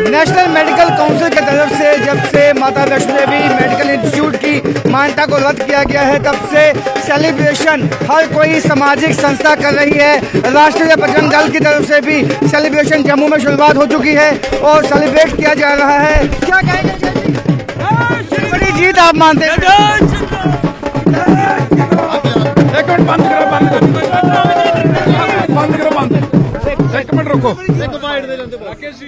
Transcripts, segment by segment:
National medical council की तरफ से जब से माता वैष्णो देवी मेडिकल इंस्टीट्यूट की मान्यता को रद्द किया गया है, तब से सेलिब्रेशन हर कोई सामाजिक संस्था कर रही है। राष्ट्रीय बजरंग दल की तरफ से भी सेलिब्रेशन जम्मू में शुरुआत हो चुकी है और सेलिब्रेट किया जा रहा है। क्या कहेंगे, बड़ी जीत आप मानते हैं? एक मिनट रुको। राकेश जी,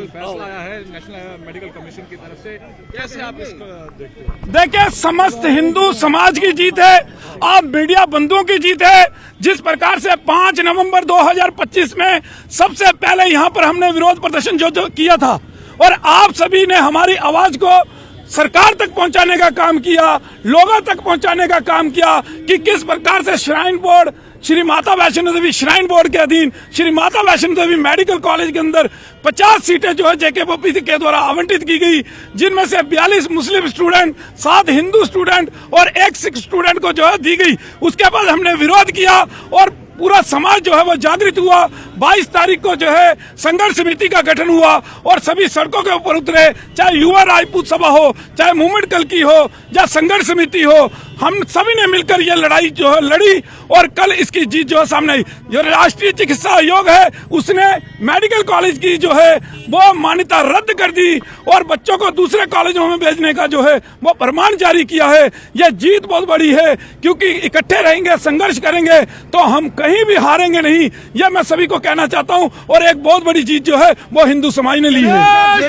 फैसला आया है नेशनल मेडिकल कमीशन की तरफ से, कैसे आप इसको देखते हैं? देखिए, समस्त हिंदू समाज की जीत है, आप मीडिया बंधुओं की जीत है। जिस प्रकार से 5 नवंबर 2025 में सबसे पहले यहाँ पर हमने विरोध प्रदर्शन जो किया था और आप सभी ने हमारी आवाज को सरकार तक पहुंचाने का काम किया, लोगों तक पहुंचाने का काम किया कि किस प्रकार से shrine board, Shri Mata Vaishno Devi shrine board के अधीन श्री माता वैष्णो देवी मेडिकल कॉलेज के अंदर 50 सीटें जो है JKPOP के द्वारा आवंटित की गई, जिनमें से 42 मुस्लिम स्टूडेंट, 7 हिंदू स्टूडेंट और 1 सिख स्टूडेंट को जो है दी गई। उसके बाद हमने विरोध किया और पूरा समाज जो है वो जागृत हुआ। 22 तारीख को जो है संघर्ष समिति का गठन हुआ और सभी सड़कों के ऊपर उतरे, चाहे युवा राजपूत सभा हो, चाहे मूवमेंट कल की हो या संघर्ष समिति हो, हम सभी ने मिलकर ये लड़ाई जो है लड़ी और कल इसकी जीत जो है सामने आई। जो राष्ट्रीय चिकित्सा आयोग है उसने मेडिकल कॉलेज की जो है वो मान्यता रद्द कर दी और बच्चों को दूसरे कॉलेजों में भेजने का जो है वो फरमान जारी किया है। यह जीत बहुत बड़ी है, क्योंकि इकट्ठे रहेंगे, संघर्ष करेंगे तो हम कहीं भी हारेंगे नहीं, यह मैं सभी को कहना चाहता हूं। और एक बहुत बड़ी जीत जो है वो हिंदू समाज ने ली है।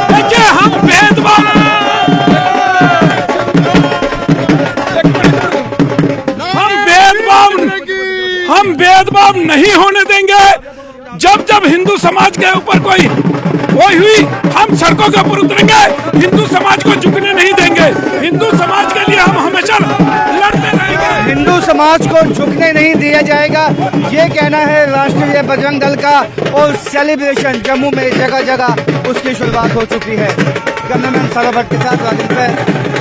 देखिए, हम भेदभाव नहीं होने देंगे। जब जब हिंदू समाज के ऊपर कोई हुई, हम सड़कों के ऊपर उतरेंगे, हिंदू समाज को झुकने नहीं देंगे। हिंदू समाज के लिए हम हमेशा लड़ते रहेंगे, हिंदू समाज को झुकने नहीं दिया जाएगा, ये कहना है राष्ट्रीय बजरंग दल का। और सेलिब्रेशन जम्मू में जगह जगह उसकी शुरुआत हो चुकी है। कैमरामैन सारा भट्ट के साथ राजेंद्र।